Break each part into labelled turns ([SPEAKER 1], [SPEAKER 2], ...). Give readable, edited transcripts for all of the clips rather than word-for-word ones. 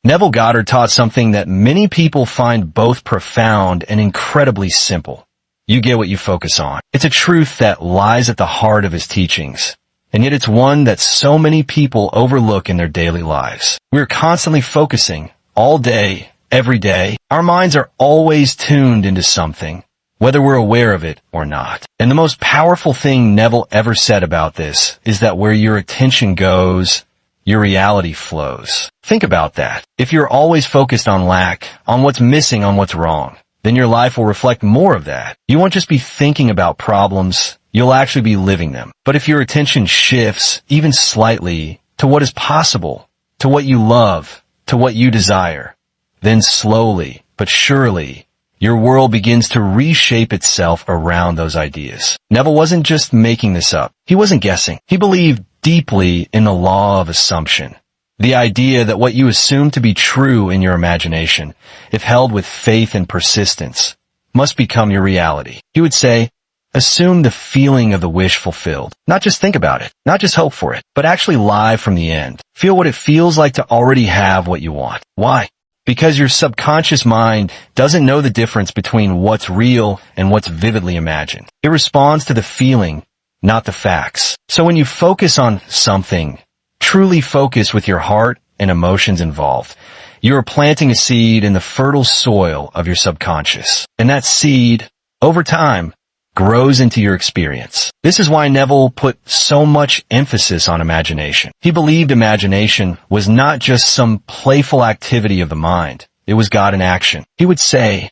[SPEAKER 1] Neville Goddard taught something that many people find both profound and incredibly simple. You get what you focus on. It's a truth that lies at the heart of his teachings, and yet it's one that so many people overlook in their daily lives. We're constantly focusing, all day, every day. Our minds are always tuned into something, whether we're aware of it or not. And the most powerful thing Neville ever said about this is that where your attention goes, your reality flows. Think about that. If you're always focused on lack, on what's missing, on what's wrong, then your life will reflect more of that. You won't just be thinking about problems, you'll actually be living them. But if your attention shifts, even slightly, to what is possible, to what you love, to what you desire, then slowly, but surely, your world begins to reshape itself around those ideas. Neville wasn't just making this up. He wasn't guessing. He believed deeply in the law of assumption. The idea that what you assume to be true in your imagination, if held with faith and persistence, must become your reality. He would say, assume the feeling of the wish fulfilled. Not just think about it, not just hope for it, but actually live from the end. Feel what it feels like to already have what you want. Why? Because your subconscious mind doesn't know the difference between what's real and what's vividly imagined. It responds to the feeling, not the facts. So when you focus on something, truly focus with your heart and emotions involved, you are planting a seed in the fertile soil of your subconscious. And that seed, over time, grows into your experience. This is why Neville put so much emphasis on imagination. He believed imagination was not just some playful activity of the mind. It was God in action. He would say,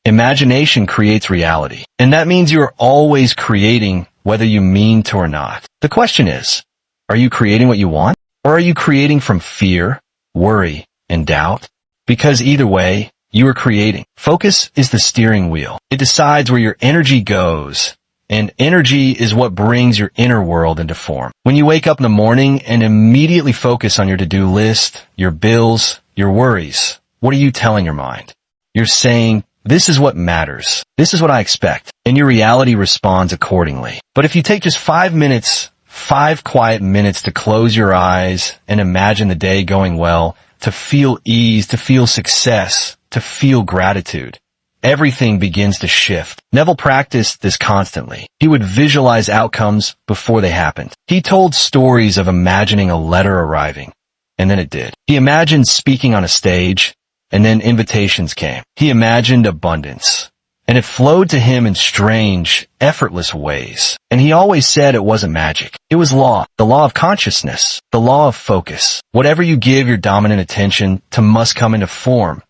[SPEAKER 1] imagination creates reality. And that means you are always creating whether you mean to or not. The question is, are you creating what you want? Or are you creating from fear, worry, and doubt? Because either way, you are creating. Focus is the steering wheel. It decides where your energy goes, and energy is what brings your inner world into form. When you wake up in the morning and immediately focus on your to-do list, your bills, your worries, what are you telling your mind? You're saying, this is what matters. This is what I expect. And your reality responds accordingly. But if you take just 5 minutes, 5 quiet minutes to close your eyes and imagine the day going well, to feel ease, to feel success, to feel gratitude, everything begins to shift. Neville practiced this constantly. He would visualize outcomes before they happened. He told stories of imagining a letter arriving, and then it did. He imagined speaking on a stage, and then invitations came. He imagined abundance, and it flowed to him in strange, effortless ways. And he always said it wasn't magic. It was law, the law of consciousness, the law of focus. Whatever you give your dominant attention to must come into form.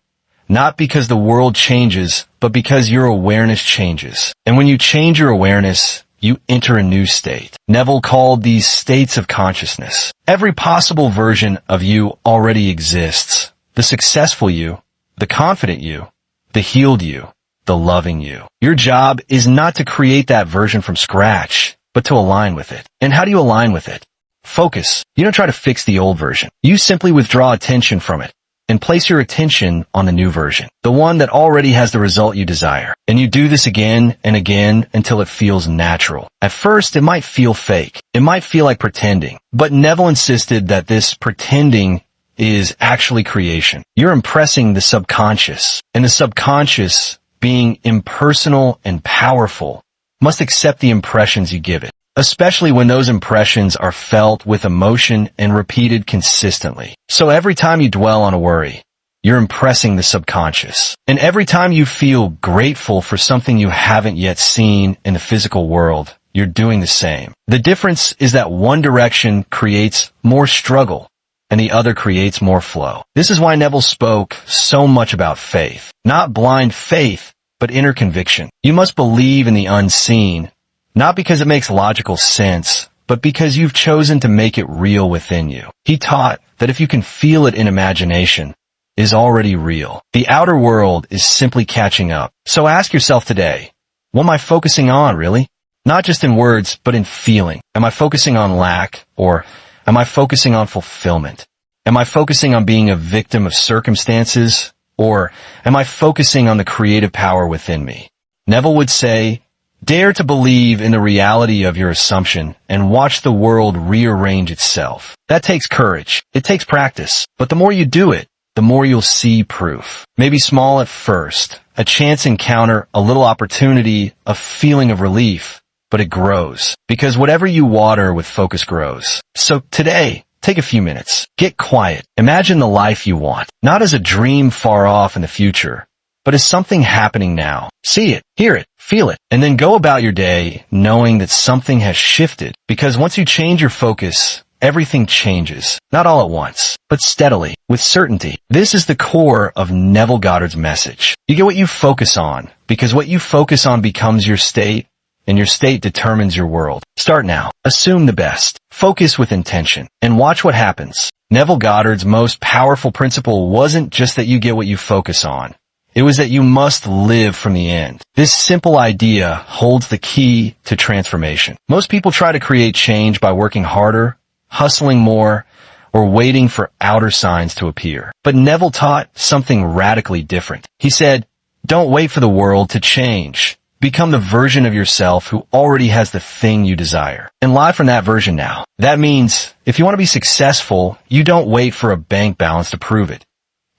[SPEAKER 1] Not because the world changes, but because your awareness changes. And when you change your awareness, you enter a new state. Neville called these states of consciousness. Every possible version of you already exists. The successful you, the confident you, the healed you, the loving you. Your job is not to create that version from scratch, but to align with it. And how do you align with it? Focus. You don't try to fix the old version. You simply withdraw attention from it and place your attention on the new version, the one that already has the result you desire. And you do this again and again until it feels natural. At first, it might feel fake. It might feel like pretending. But Neville insisted that this pretending is actually creation. You're impressing the subconscious, and the subconscious, being impersonal and powerful, must accept the impressions you give it, especially when those impressions are felt with emotion and repeated consistently. So every time you dwell on a worry, you're impressing the subconscious. And every time you feel grateful for something you haven't yet seen in the physical world, you're doing the same. The difference is that one direction creates more struggle, and the other creates more flow. This is why Neville spoke so much about faith. Not blind faith, but inner conviction. You must believe in the unseen, not because it makes logical sense, but because you've chosen to make it real within you. He taught that if you can feel it in imagination, it is already real. The outer world is simply catching up. So ask yourself today, what am I focusing on, really? Not just in words, but in feeling. Am I focusing on lack, or am I focusing on fulfillment? Am I focusing on being a victim of circumstances, or am I focusing on the creative power within me? Neville would say, dare to believe in the reality of your assumption and watch the world rearrange itself. That takes courage. It takes practice. But the more you do it, the more you'll see proof. Maybe small at first, a chance encounter, a little opportunity, a feeling of relief, but it grows. Because whatever you water with focus grows. So today, take a few minutes. Get quiet. Imagine the life you want, not as a dream far off in the future, but as something happening now. See it, hear it, feel it, and then go about your day knowing that something has shifted. Because once you change your focus, everything changes. Not all at once, but steadily, with certainty. This is the core of Neville Goddard's message. You get what you focus on, because what you focus on becomes your state, and your state determines your world. Start now. Assume the best. Focus with intention, and watch what happens. Neville Goddard's most powerful principle wasn't just that you get what you focus on. It was that you must live from the end. This simple idea holds the key to transformation. Most people try to create change by working harder, hustling more, or waiting for outer signs to appear. But Neville taught something radically different. He said, don't wait for the world to change. Become the version of yourself who already has the thing you desire. And live from that version now. That means, if you want to be successful, you don't wait for a bank balance to prove it.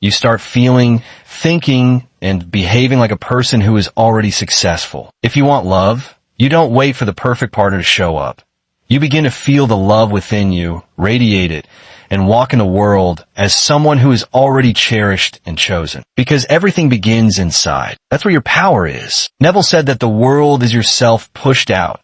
[SPEAKER 1] You start feeling, thinking, and behaving like a person who is already successful. If you want love, you don't wait for the perfect partner to show up. You begin to feel the love within you, radiate it, and walk in the world as someone who is already cherished and chosen. Because everything begins inside. That's where your power is. Neville said that the world is yourself pushed out,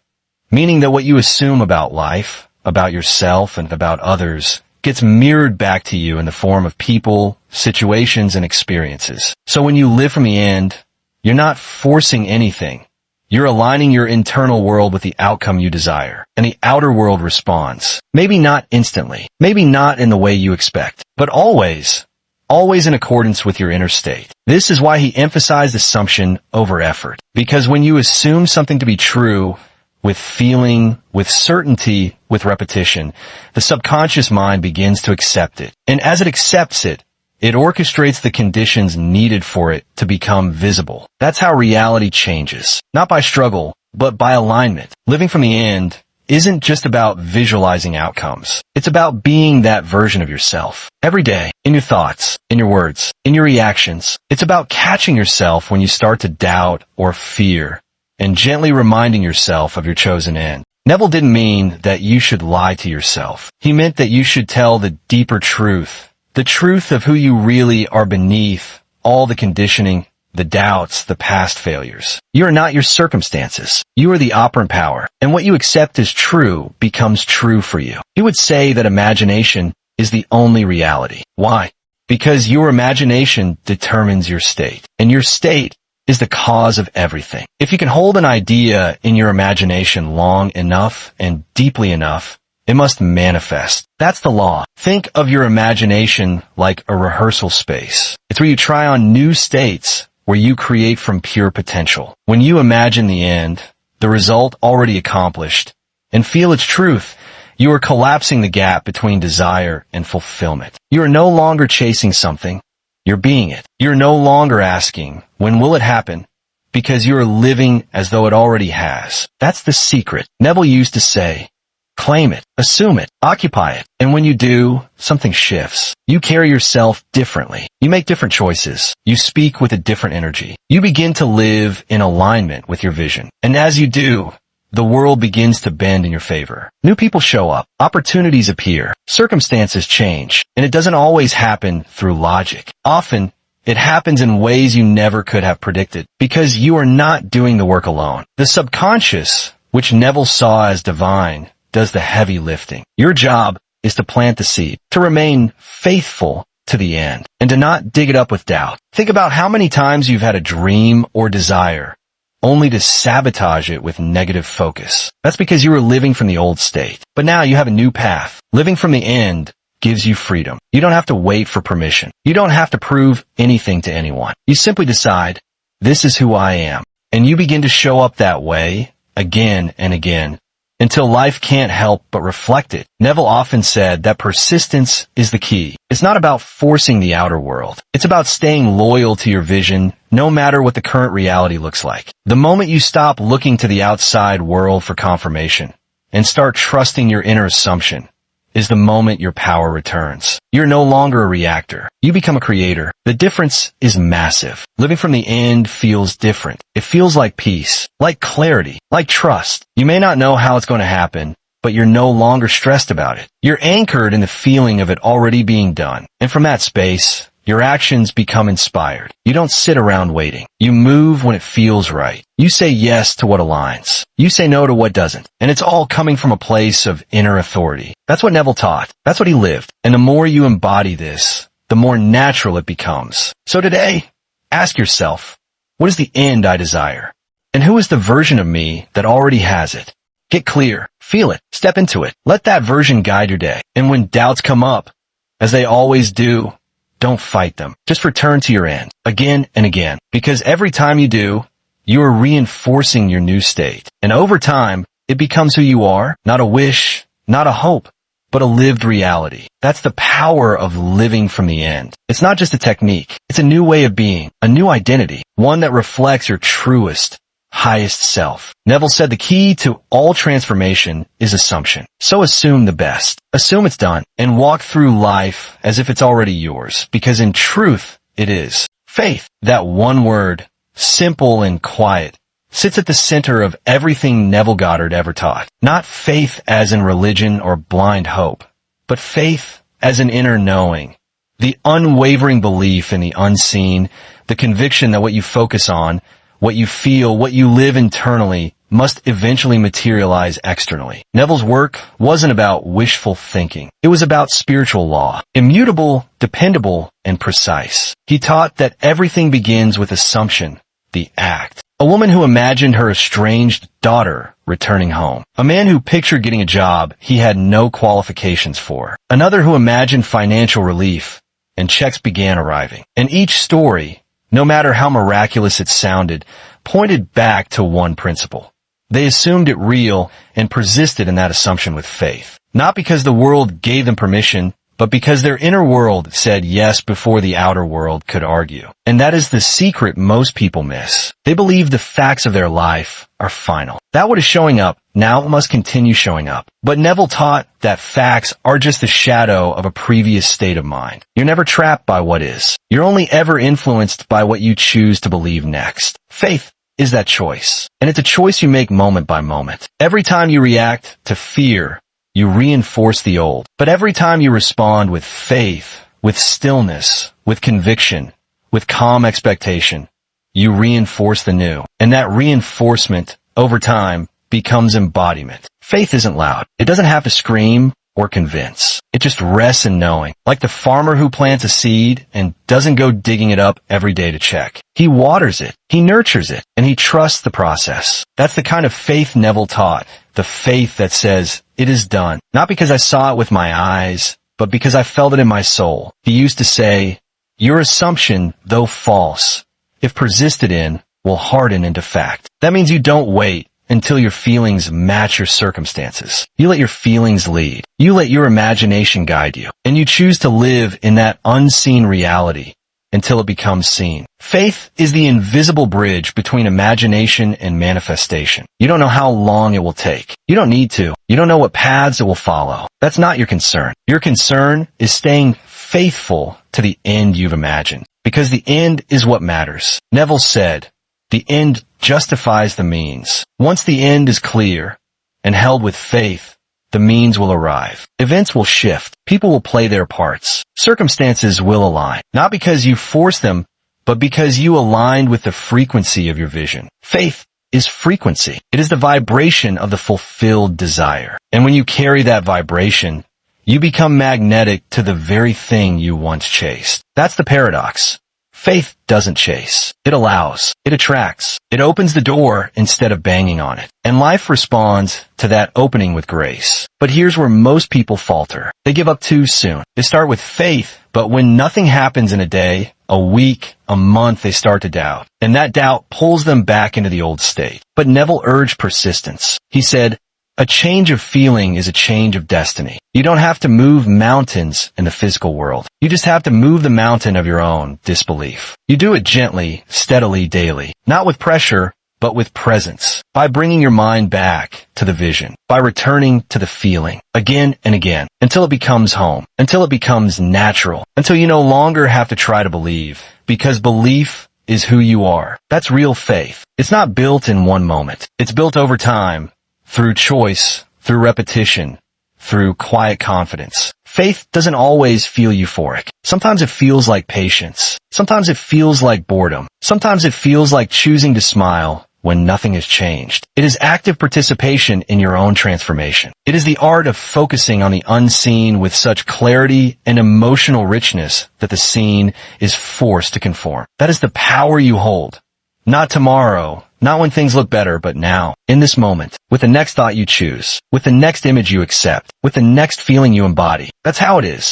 [SPEAKER 1] meaning that what you assume about life, about yourself, and about others gets mirrored back to you in the form of people, situations, and experiences. So when you live from the end, you're not forcing anything. You're aligning your internal world with the outcome you desire, and the outer world responds. Maybe not instantly, maybe not in the way you expect, but always in accordance with your inner state. This is why he emphasized assumption over effort. Because when you assume something to be true, with feeling, with certainty, with repetition, the subconscious mind begins to accept it. And as it accepts it, it orchestrates the conditions needed for it to become visible. That's how reality changes. Not by struggle, but by alignment. Living from the end isn't just about visualizing outcomes. It's about being that version of yourself. Every day, in your thoughts, in your words, in your reactions. It's about catching yourself when you start to doubt or fear, and gently reminding yourself of your chosen end. Neville didn't mean that you should lie to yourself. He meant that you should tell the deeper truth. The truth of who you really are beneath all the conditioning, the doubts, the past failures. You are not your circumstances. You are the operant power, and what you accept as true becomes true for you. He would say that imagination is the only reality. Why? Because your imagination determines your state, and your state is the cause of everything. If you can hold an idea in your imagination long enough and deeply enough, it must manifest. That's the law. Think of your imagination like a rehearsal space. It's where you try on new states, where you create from pure potential. When you imagine the end, the result already accomplished, and feel its truth, you are collapsing the gap between desire and fulfillment. You are no longer chasing something. You're being it. You're no longer asking, when will it happen? Because you are living as though it already has. That's the secret. Neville used to say, claim it, assume it, occupy it. And when you do, something shifts. You carry yourself differently. You make different choices. You speak with a different energy. You begin to live in alignment with your vision. And as you do, the world begins to bend in your favor. New people show up. Opportunities appear. Circumstances change. And it doesn't always happen through logic. Often, it happens in ways you never could have predicted, because you are not doing the work alone. The subconscious, which Neville saw as divine, does the heavy lifting. Your job is to plant the seed, to remain faithful to the end, and to not dig it up with doubt. Think about how many times you've had a dream or desire, only to sabotage it with negative focus. That's because you were living from the old state. But now you have a new path. Living from the end gives you freedom. You don't have to wait for permission. You don't have to prove anything to anyone. You simply decide, this is who I am. And you begin to show up that way again and again, until life can't help but reflect it. Neville often said that persistence is the key. It's not about forcing the outer world. It's about staying loyal to your vision, no matter what the current reality looks like. The moment you stop looking to the outside world for confirmation and start trusting your inner assumption, is the moment your power returns. You're no longer a reactor. You become a creator. The difference is massive. Living from the end feels different. It feels like peace, like clarity, like trust. You may not know how it's going to happen, but you're no longer stressed about it. You're anchored in the feeling of it already being done. And from that space, your actions become inspired. You don't sit around waiting. You move when it feels right. You say yes to what aligns. You say no to what doesn't. And it's all coming from a place of inner authority. That's what Neville taught. That's what he lived. And the more you embody this, the more natural it becomes. So today, ask yourself, what is the end I desire? And who is the version of me that already has it? Get clear. Feel it. Step into it. Let that version guide your day. And when doubts come up, as they always do, don't fight them. Just return to your end, again and again. Because every time you do, you are reinforcing your new state. And over time, it becomes who you are, not a wish, not a hope, but a lived reality. That's the power of living from the end. It's not just a technique. It's a new way of being, a new identity, one that reflects your truest, highest self. Neville said the key to all transformation is assumption. So assume the best. Assume it's done and walk through life as if it's already yours, because in truth, it is. Faith, that one word, simple and quiet, sits at the center of everything Neville Goddard ever taught. Not faith as in religion or blind hope, but faith as an inner knowing. The unwavering belief in the unseen, the conviction that what you focus on, what you feel, what you live internally, must eventually materialize externally. Neville's work wasn't about wishful thinking. It was about spiritual law, immutable, dependable, and precise. He taught that everything begins with assumption, the act. A woman who imagined her estranged daughter returning home. A man who pictured getting a job he had no qualifications for. Another who imagined financial relief, and checks began arriving. And each story, no matter how miraculous it sounded, pointed back to one principle. They assumed it real and persisted in that assumption with faith. Not because the world gave them permission, but because their inner world said yes before the outer world could argue. And that is the secret most people miss. They believe the facts of their life are final. That what is showing up now must continue showing up. But Neville taught that facts are just the shadow of a previous state of mind. You're never trapped by what is. You're only ever influenced by what you choose to believe next. Faith is that choice. And it's a choice you make moment by moment. Every time you react to fear, you reinforce the old. But every time you respond with faith, with stillness, with conviction, with calm expectation, you reinforce the new. And that reinforcement, over time, becomes embodiment. Faith isn't loud. It doesn't have to scream or convince. It just rests in knowing. Like the farmer who plants a seed and doesn't go digging it up every day to check. He waters it, he nurtures it, and he trusts the process. That's the kind of faith Neville taught. The faith that says, it is done. Not because I saw it with my eyes, but because I felt it in my soul. He used to say, your assumption, though false, if persisted in, will harden into fact. That means you don't wait until your feelings match your circumstances. You let your feelings lead. You let your imagination guide you. And you choose to live in that unseen reality until it becomes seen. Faith is the invisible bridge between imagination and manifestation. You don't know how long it will take. You don't need to. You don't know what paths it will follow. That's not your concern. Your concern is staying faithful to the end you've imagined. Because the end is what matters. Neville said, the end justifies the means. Once the end is clear and held with faith, the means will arrive. Events will shift. People will play their parts. Circumstances will align. Not because you force them, but because you aligned with the frequency of your vision. Faith is frequency. It is the vibration of the fulfilled desire. And when you carry that vibration, you become magnetic to the very thing you once chased. That's the paradox. Faith doesn't chase. It allows. It attracts. It opens the door instead of banging on it. And life responds to that opening with grace. But here's where most people falter. They give up too soon. They start with faith, but when nothing happens in a day, a week, a month, they start to doubt. And that doubt pulls them back into the old state. But Neville urged persistence. He said, a change of feeling is a change of destiny. You don't have to move mountains in the physical world. You just have to move the mountain of your own disbelief. You do it gently, steadily, daily. Not with pressure, but with presence. By bringing your mind back to the vision. By returning to the feeling. Again and again. Until it becomes home. Until it becomes natural. Until you no longer have to try to believe. Because belief is who you are. That's real faith. It's not built in one moment. It's built over time. Through choice. Through repetition. Through quiet confidence. Faith doesn't always feel euphoric. Sometimes it feels like patience. Sometimes it feels like boredom. Sometimes it feels like choosing to smile when nothing has changed. It is active participation in your own transformation. It is the art of focusing on the unseen with such clarity and emotional richness that the seen is forced to conform. That is the power you hold. Not tomorrow, not when things look better, but now, in this moment, with the next thought you choose, with the next image you accept, with the next feeling you embody. That's how it is.